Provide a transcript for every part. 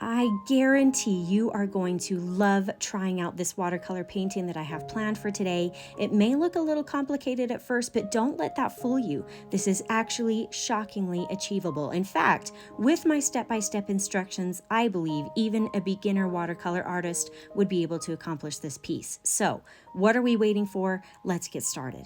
I guarantee you are going to love trying out this watercolor painting that I have planned for today. It may look a little complicated at first, but don't let that fool you. This is actually shockingly achievable. In fact, with my step-by-step instructions, I believe even a beginner watercolor artist would be able to accomplish this piece. So, what are we waiting for? Let's get started.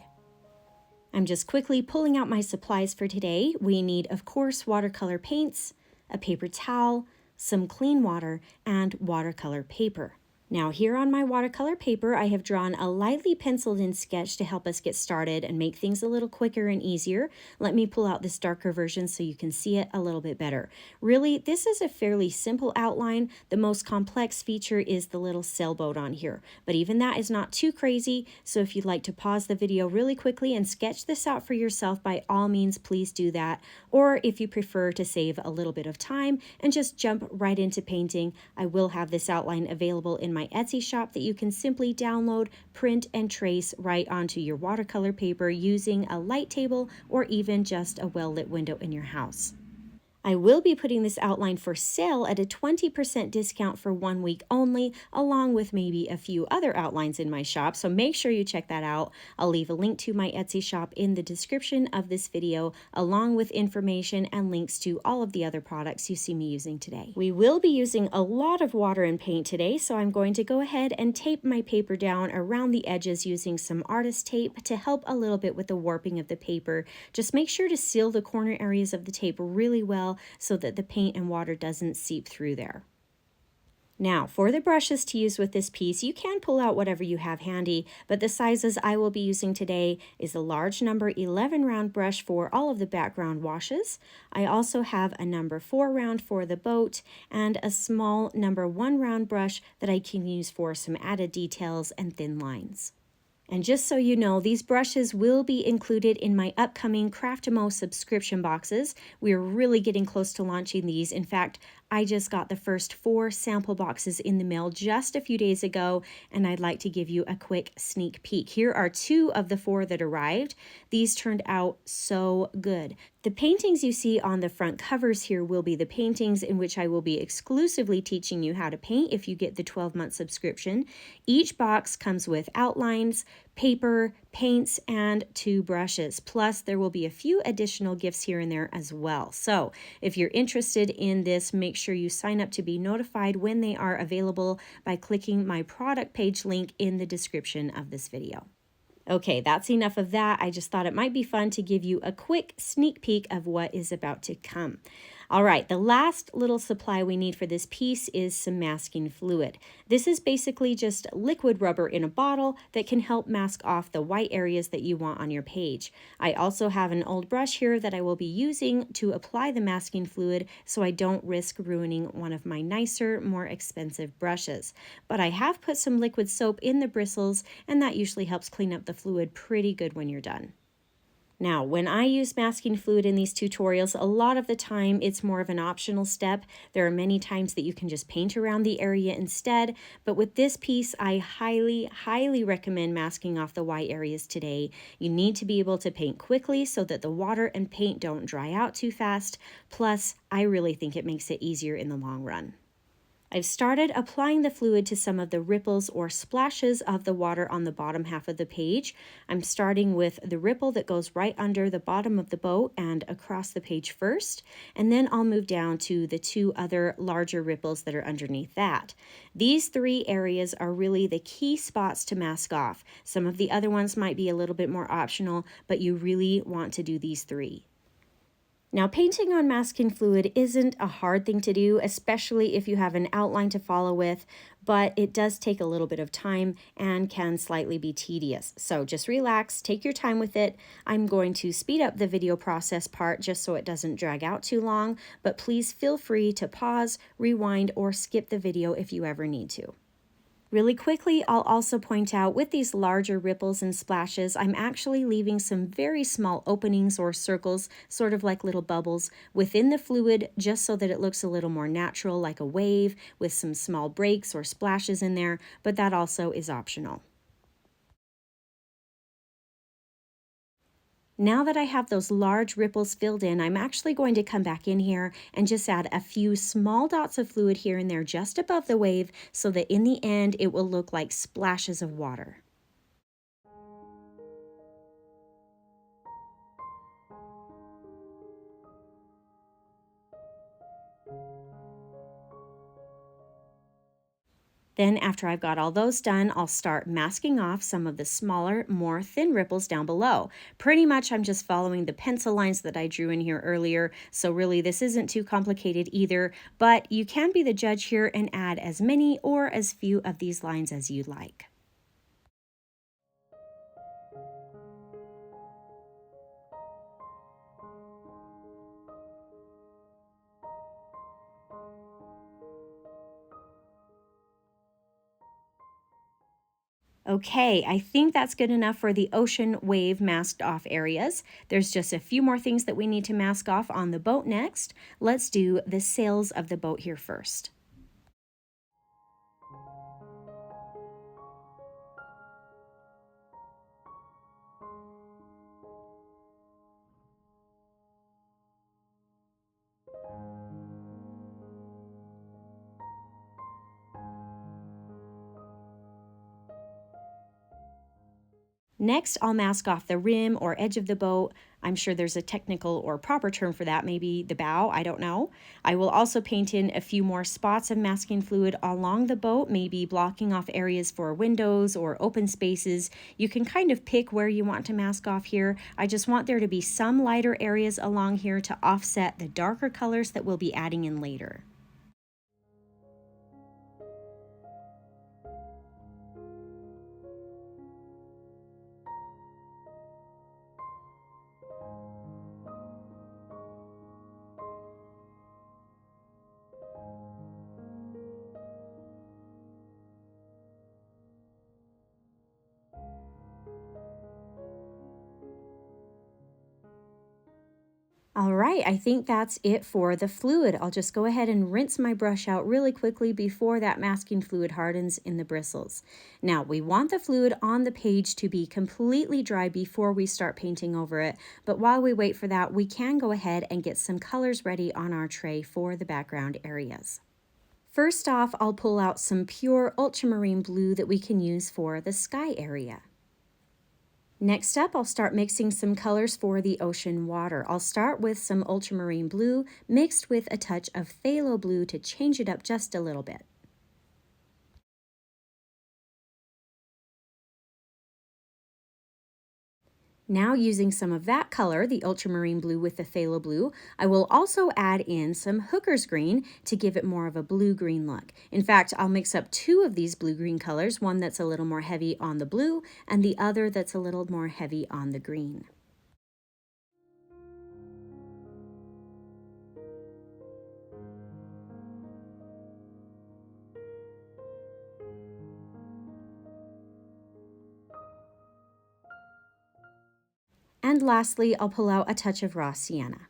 I'm just quickly pulling out my supplies for today. We need, of course, watercolor paints, a paper towel, some clean water, and watercolor paper. Now here on my watercolor paper, I have drawn a lightly penciled in sketch to help us get started and make things a little quicker and easier. Let me pull out this darker version so you can see it a little bit better. Really, this is a fairly simple outline. The most complex feature is the little sailboat on here, but even that is not too crazy. So if you'd like to pause the video really quickly and sketch this out for yourself, by all means, please do that. Or if you prefer to save a little bit of time and just jump right into painting, I will have this outline available in my Etsy shop that you can simply download, print, and trace right onto your watercolor paper using a light table or even just a well-lit window in your house. I will be putting this outline for sale at a 20% discount for 1 week only, along with maybe a few other outlines in my shop, so make sure you check that out. I'll leave a link to my Etsy shop in the description of this video, along with information and links to all of the other products you see me using today. We will be using a lot of water and paint today, so I'm going to go ahead and tape my paper down around the edges using some artist tape to help a little bit with the warping of the paper. Just make sure to seal the corner areas of the tape really well so that the paint and water doesn't seep through there. Now, for the brushes to use with this piece, you can pull out whatever you have handy, but the sizes I will be using today is a large number 11 round brush for all of the background washes. I also have a number 4 round for the boat and a small number 1 round brush that I can use for some added details and thin lines. And just so you know, these brushes will be included in my upcoming Craftamo subscription boxes. We're really getting close to launching these. In fact, I just got the first 4 sample boxes in the mail just a few days ago, and I'd like to give you a quick sneak peek. Here are 2 of the 4 that arrived. These turned out so good. The paintings you see on the front covers here will be the paintings in which I will be exclusively teaching you how to paint if you get the 12-month subscription. Each box comes with outlines, paper, paints, and 2 brushes. Plus, there will be a few additional gifts here and there as well. So if you're interested in this, make sure you sign up to be notified when they are available by clicking my product page link in the description of this video. Okay, that's enough of that. I just thought it might be fun to give you a quick sneak peek of what is about to come. All right, the last little supply we need for this piece is some masking fluid. This is basically just liquid rubber in a bottle that can help mask off the white areas that you want on your page. I also have an old brush here that I will be using to apply the masking fluid so I don't risk ruining one of my nicer, more expensive brushes. But I have put some liquid soap in the bristles, and that usually helps clean up the fluid pretty good when you're done. Now, when I use masking fluid in these tutorials, a lot of the time it's more of an optional step. There are many times that you can just paint around the area instead, but with this piece, I highly recommend masking off the white areas today. You need to be able to paint quickly so that the water and paint don't dry out too fast. Plus, I really think it makes it easier in the long run. I've started applying the fluid to some of the ripples or splashes of the water on the bottom half of the page. I'm starting with the ripple that goes right under the bottom of the boat and across the page first, and then I'll move down to the 2 other larger ripples that are underneath that. These 3 areas are really the key spots to mask off. Some of the other ones might be a little bit more optional, but you really want to do these 3. Now, painting on masking fluid isn't a hard thing to do, especially if you have an outline to follow with, but it does take a little bit of time and can slightly be tedious. So just relax, take your time with it. I'm going to speed up the video process part just so it doesn't drag out too long, but please feel free to pause, rewind, or skip the video if you ever need to. Really quickly, I'll also point out with these larger ripples and splashes, I'm actually leaving some very small openings or circles, sort of like little bubbles, within the fluid just so that it looks a little more natural, like a wave with some small breaks or splashes in there, but that also is optional. Now that I have those large ripples filled in, I'm actually going to come back in here and just add a few small dots of fluid here and there just above the wave so that in the end it will look like splashes of water. Then after I've got all those done, I'll start masking off some of the smaller, more thin ripples down below. Pretty much I'm just following the pencil lines that I drew in here earlier, so really this isn't too complicated either, but you can be the judge here and add as many or as few of these lines as you like. Okay, I think that's good enough for the ocean wave masked off areas. There's just a few more things that we need to mask off on the boat next. Let's do the sails of the boat here first. Next, I'll mask off the rim or edge of the boat. I'm sure there's a technical or proper term for that, maybe the bow, I don't know. I will also paint in a few more spots of masking fluid along the boat, maybe blocking off areas for windows or open spaces. You can kind of pick where you want to mask off here. I just want there to be some lighter areas along here to offset the darker colors that we'll be adding in later. All right, I think that's it for the fluid. I'll just go ahead and rinse my brush out really quickly before that masking fluid hardens in the bristles. Now, we want the fluid on the page to be completely dry before we start painting over it, but while we wait for that, we can go ahead and get some colors ready on our tray for the background areas. First off, I'll pull out some pure ultramarine blue that we can use for the sky area. Next up, I'll start mixing some colors for the ocean water. I'll start with some ultramarine blue mixed with a touch of phthalo blue to change it up just a little bit. Now using some of that color, the ultramarine blue with the phthalo blue, I will also add in some hooker's green to give it more of a blue-green look. In fact, I'll mix up two of these blue-green colors, one that's a little more heavy on the blue and the other that's a little more heavy on the green. And lastly, I'll pull out a touch of raw sienna.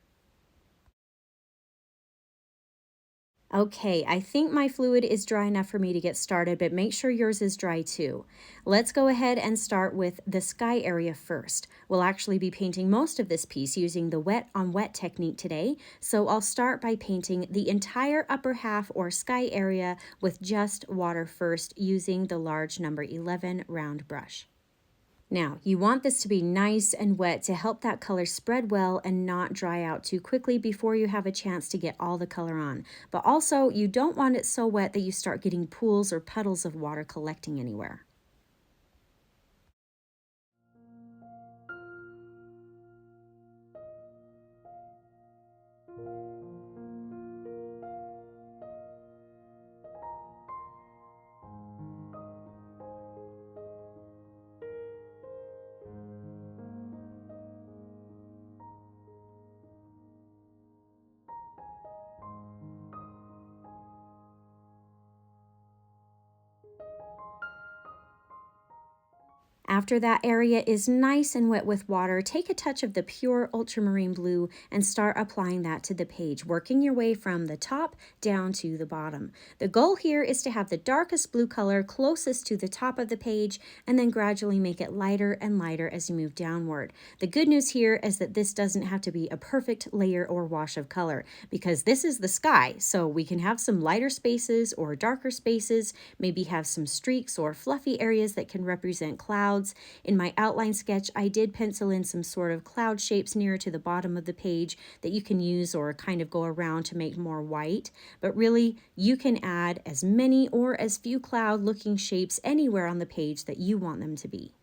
Okay, I think my fluid is dry enough for me to get started, but make sure yours is dry too. Let's go ahead and start with the sky area first. We'll actually be painting most of this piece using the wet on wet technique today, so I'll start by painting the entire upper half or sky area with just water first using the large number 11 round brush. Now, you want this to be nice and wet to help that color spread well and not dry out too quickly before you have a chance to get all the color on. But also, you don't want it so wet that you start getting pools or puddles of water collecting anywhere. After that area is nice and wet with water, take a touch of the pure ultramarine blue and start applying that to the page, working your way from the top down to the bottom. The goal here is to have the darkest blue color closest to the top of the page and then gradually make it lighter and lighter as you move downward. The good news here is that this doesn't have to be a perfect layer or wash of color because this is the sky, so we can have some lighter spaces or darker spaces, maybe have some streaks or fluffy areas that can represent clouds. In my outline sketch, I did pencil in some sort of cloud shapes nearer to the bottom of the page that you can use or kind of go around to make more white. But really, you can add as many or as few cloud-looking shapes anywhere on the page that you want them to be.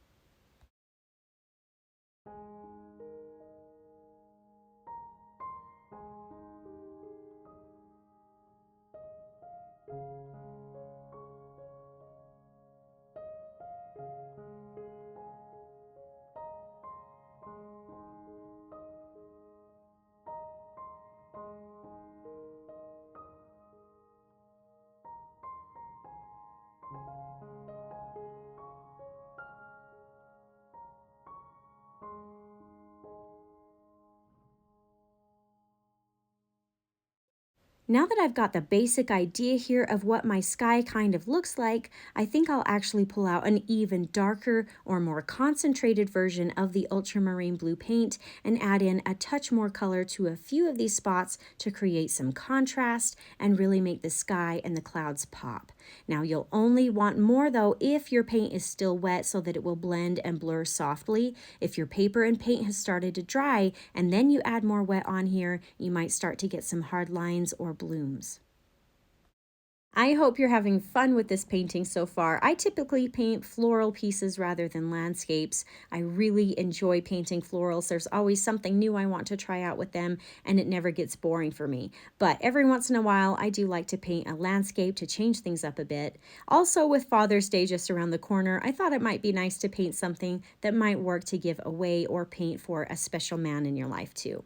Now that I've got the basic idea here of what my sky kind of looks like, I think I'll actually pull out an even darker or more concentrated version of the ultramarine blue paint and add in a touch more color to a few of these spots to create some contrast and really make the sky and the clouds pop. Now you'll only want more though if your paint is still wet so that it will blend and blur softly. If your paper and paint has started to dry and then you add more wet on here, you might start to get some hard lines or blooms. I hope you're having fun with this painting so far. I typically paint floral pieces rather than landscapes. I really enjoy painting florals. There's always something new I want to try out with them, and it never gets boring for me. But every once in a while, I do like to paint a landscape to change things up a bit. Also, with Father's Day just around the corner, I thought it might be nice to paint something that might work to give away or paint for a special man in your life too.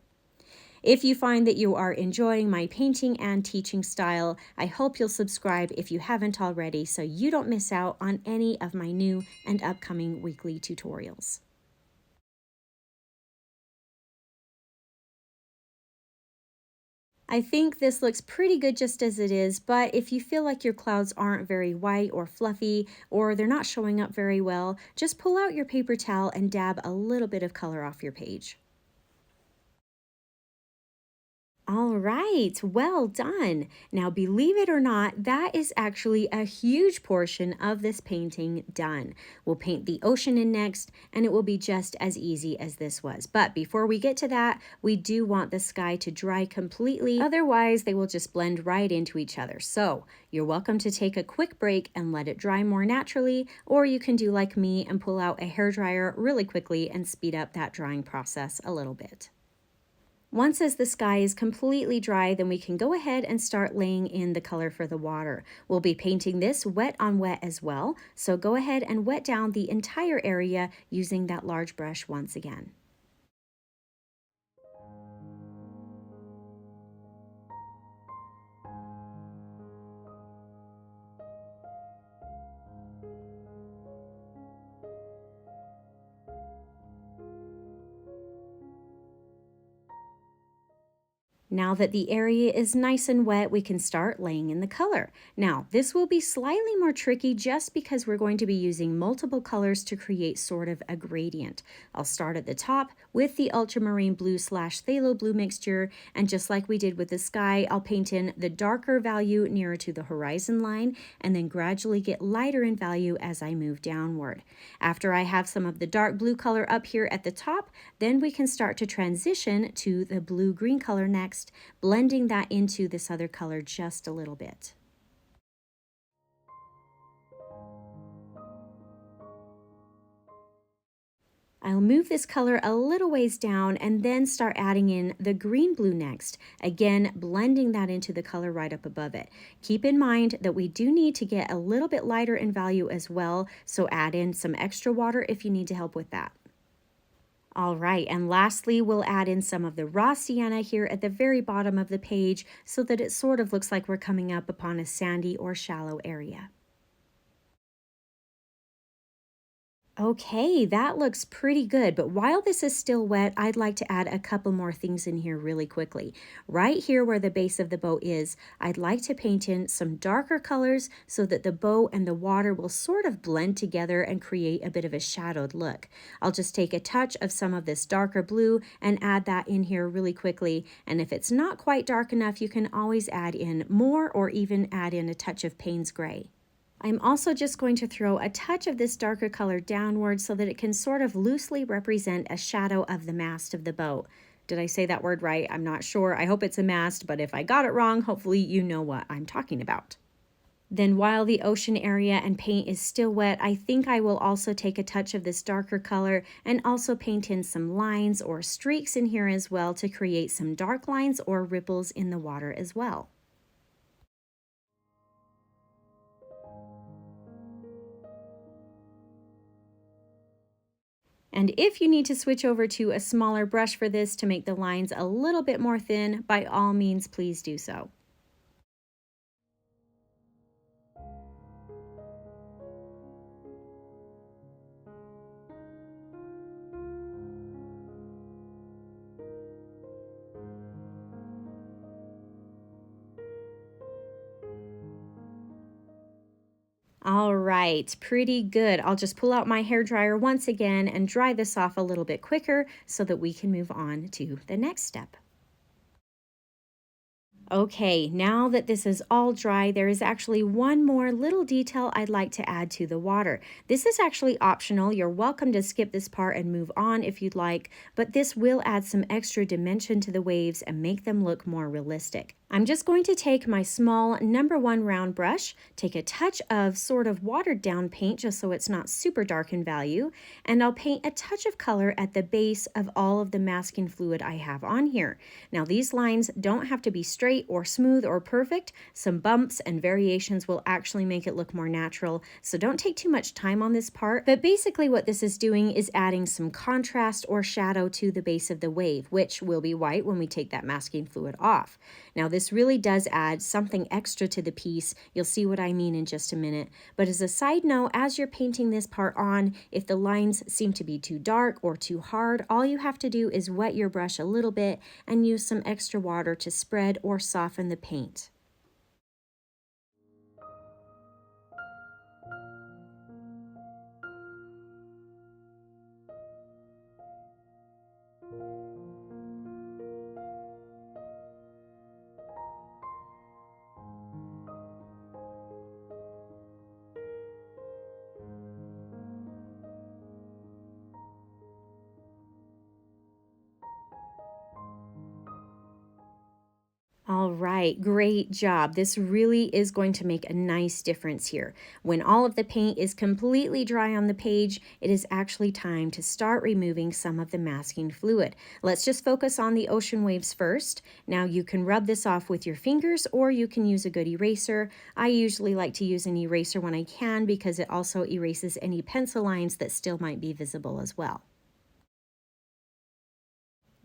If you find that you are enjoying my painting and teaching style, I hope you'll subscribe if you haven't already so you don't miss out on any of my new and upcoming weekly tutorials. I think this looks pretty good just as it is, but if you feel like your clouds aren't very white or fluffy or they're not showing up very well, just pull out your paper towel and dab a little bit of color off your page. All right, well done. Now, believe it or not, that is actually a huge portion of this painting done. We'll paint the ocean in next, and it will be just as easy as this was. But before we get to that, we do want the sky to dry completely. Otherwise, they will just blend right into each other. So you're welcome to take a quick break and let it dry more naturally, or you can do like me and pull out a hairdryer really quickly and speed up that drying process a little bit. Once as the sky is completely dry, then we can go ahead and start laying in the color for the water. We'll be painting this wet on wet as well, so go ahead and wet down the entire area using that large brush once again. Now that the area is nice and wet, we can start laying in the color. Now, this will be slightly more tricky just because we're going to be using multiple colors to create sort of a gradient. I'll start at the top with the ultramarine blue / phthalo blue mixture, and just like we did with the sky, I'll paint in the darker value nearer to the horizon line and then gradually get lighter in value as I move downward. After I have some of the dark blue color up here at the top, then we can start to transition to the blue-green color next, blending that into this other color just a little bit. I'll move this color a little ways down and then start adding in the green-blue next, again blending that into the color right up above it. Keep in mind that we do need to get a little bit lighter in value as well, so add in some extra water if you need to help with that. All right, and lastly, we'll add in some of the raw sienna here at the very bottom of the page so that it sort of looks like we're coming up upon a sandy or shallow area. Okay, that looks pretty good, but while this is still wet, I'd like to add a couple more things in here really quickly. Right here where the base of the boat is, I'd like to paint in some darker colors so that the boat and the water will sort of blend together and create a bit of a shadowed look. I'll just take a touch of some of this darker blue and add that in here really quickly, and if it's not quite dark enough, you can always add in more or even add in a touch of Payne's Gray. I'm also just going to throw a touch of this darker color downward so that it can sort of loosely represent a shadow of the mast of the boat. Did I say that word right? I'm not sure. I hope it's a mast, but if I got it wrong, hopefully you know what I'm talking about. Then while the ocean area and paint is still wet, I think I will also take a touch of this darker color and also paint in some lines or streaks in here as well to create some dark lines or ripples in the water as well. And if you need to switch over to a smaller brush for this to make the lines a little bit more thin, by all means, please do so. All right, pretty good. I'll just pull out my hair dryer once again and dry this off a little bit quicker so that we can move on to the next step. Okay, now that this is all dry, there is actually one more little detail I'd like to add to the water. This is actually optional. You're welcome to skip this part and move on if you'd like, but this will add some extra dimension to the waves and make them look more realistic. I'm just going to take my small #1 round brush, take a touch of sort of watered down paint just so it's not super dark in value, and I'll paint a touch of color at the base of all of the masking fluid I have on here. Now these lines don't have to be straight or smooth or perfect. Some bumps and variations will actually make it look more natural, so don't take too much time on this part. But basically what this is doing is adding some contrast or shadow to the base of the wave, which will be white when we take that masking fluid off. Now this really does add something extra to the piece. You'll see what I mean in just a minute. But as a side note, as you're painting this part on, if the lines seem to be too dark or too hard, all you have to do is wet your brush a little bit and use some extra water to spread or soften the paint. All right, great job. This really is going to make a nice difference here. When all of the paint is completely dry on the page, it is actually time to start removing some of the masking fluid. Let's just focus on the ocean waves first. Now you can rub this off with your fingers or you can use a good eraser. I usually like to use an eraser when I can because it also erases any pencil lines that still might be visible as well.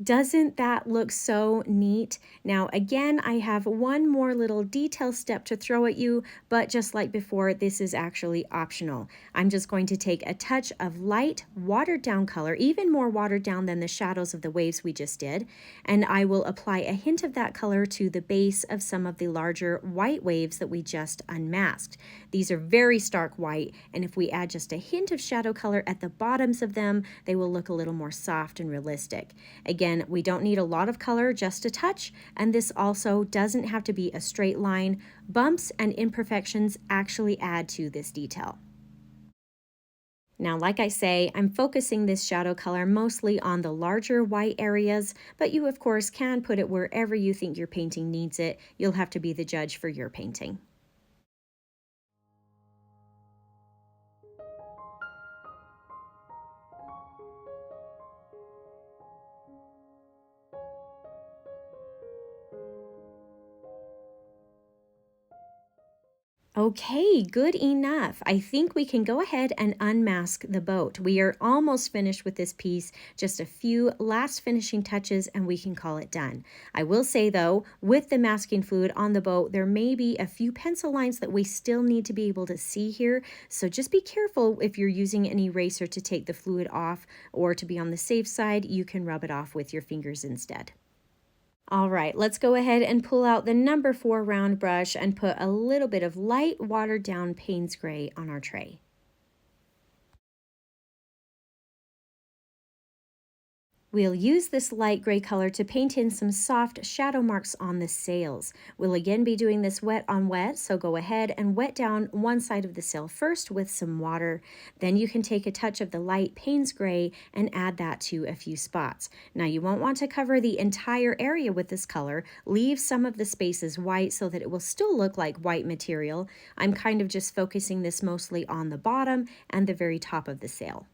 Doesn't that look so neat? Now, again, I have one more little detail step to throw at you, but just like before, this is actually optional. I'm just going to take a touch of light, watered down color, even more watered down than the shadows of the waves we just did, and I will apply a hint of that color to the base of some of the larger white waves that we just unmasked. These are very stark white, and if we add just a hint of shadow color at the bottoms of them, they will look a little more soft and realistic. Again, we don't need a lot of color, just a touch, and this also doesn't have to be a straight line. Bumps and imperfections actually add to this detail. Now, like I say, I'm focusing this shadow color mostly on the larger white areas, but you of course can put it wherever you think your painting needs it. You'll have to be the judge for your painting. Okay, good enough. I think we can go ahead and unmask the boat. We are almost finished with this piece, just a few last finishing touches and we can call it done. I will say though, with the masking fluid on the boat, there may be a few pencil lines that we still need to be able to see here. So just be careful if you're using an eraser to take the fluid off, or to be on the safe side, you can rub it off with your fingers instead. All right, let's go ahead and pull out the number 4 round brush and put a little bit of light watered down Payne's Gray on our tray. We'll use this light gray color to paint in some soft shadow marks on the sails. We'll again be doing this wet on wet, so go ahead and wet down one side of the sail first with some water. Then you can take a touch of the light Payne's Gray and add that to a few spots. Now you won't want to cover the entire area with this color. Leave some of the spaces white so that it will still look like white material. I'm kind of just focusing this mostly on the bottom and the very top of the sail.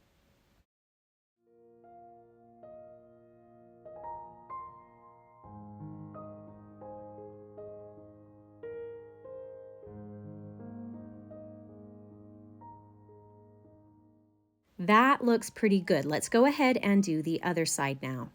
That looks pretty good. Let's go ahead and do the other side now.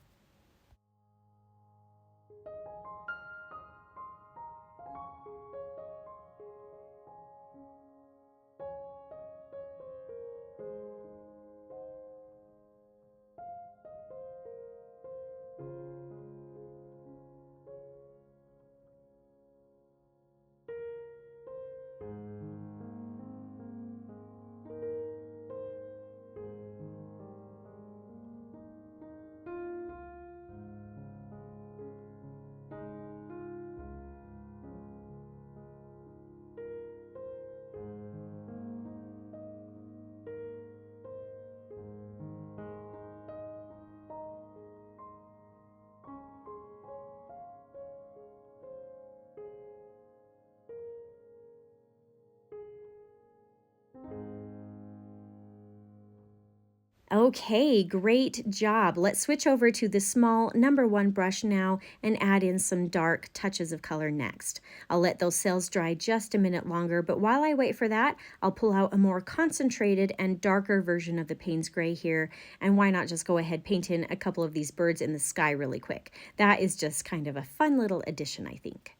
Okay, great job. Let's switch over to the small number 1 brush now and add in some dark touches of color next. I'll let those sails dry just a minute longer, but while I wait for that, I'll pull out a more concentrated and darker version of the Payne's Gray here. And why not just go ahead, paint in a couple of these birds in the sky really quick. That is just kind of a fun little addition, I think.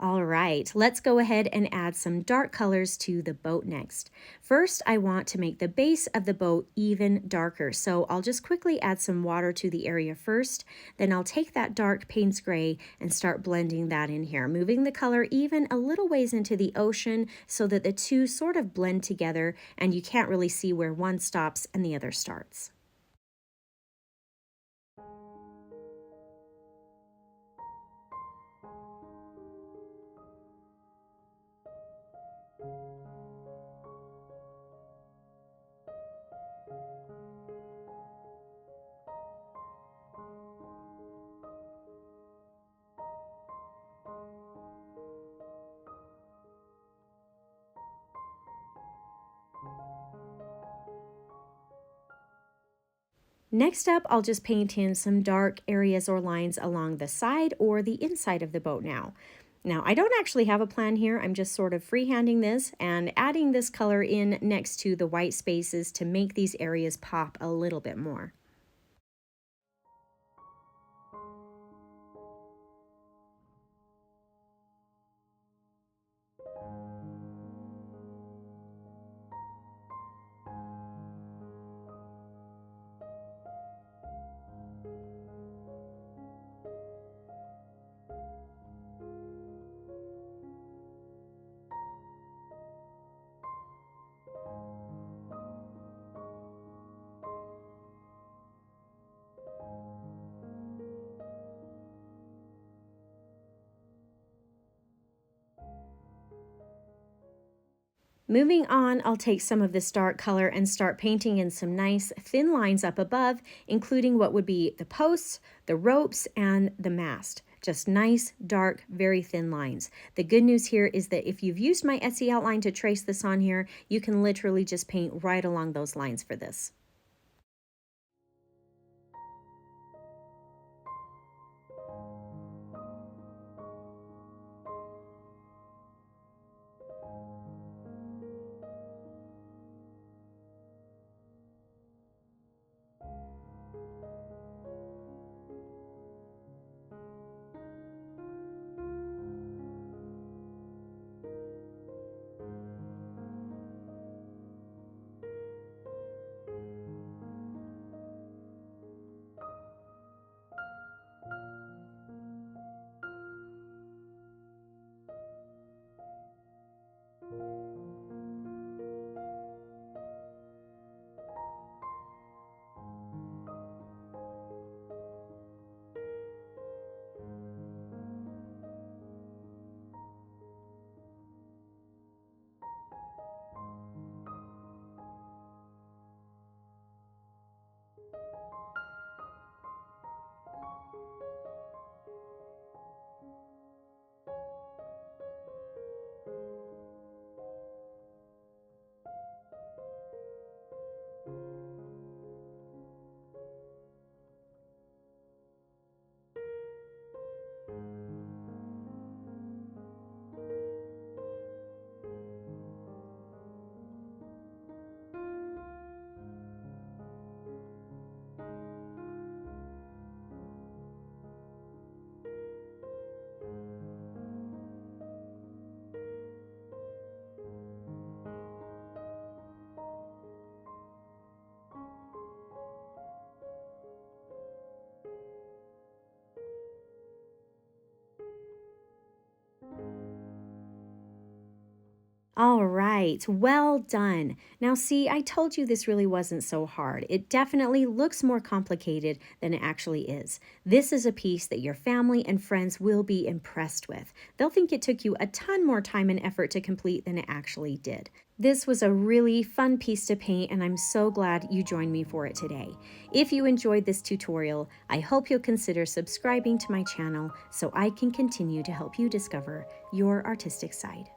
All right, let's go ahead and add some dark colors to the boat next. First, I want to make the base of the boat even darker, so I'll just quickly add some water to the area first. Then I'll take that dark Payne's Gray and start blending that in here, moving the color even a little ways into the ocean so that the two sort of blend together and you can't really see where one stops and the other starts. Next up, I'll just paint in some dark areas or lines along the side or the inside of the boat now. Now, I don't actually have a plan here. I'm just sort of freehanding this and adding this color in next to the white spaces to make these areas pop a little bit more. Moving on, I'll take some of this dark color and start painting in some nice thin lines up above, including what would be the posts, the ropes, and the mast. Just nice, dark, very thin lines. The good news here is that if you've used my Etsy outline to trace this on here, you can literally just paint right along those lines for this. All right, well done. Now, see, I told you this really wasn't so hard. It definitely looks more complicated than it actually is. This is a piece that your family and friends will be impressed with. They'll think it took you a ton more time and effort to complete than it actually did. This was a really fun piece to paint, and I'm so glad you joined me for it today. If you enjoyed this tutorial, I hope you'll consider subscribing to my channel so I can continue to help you discover your artistic side.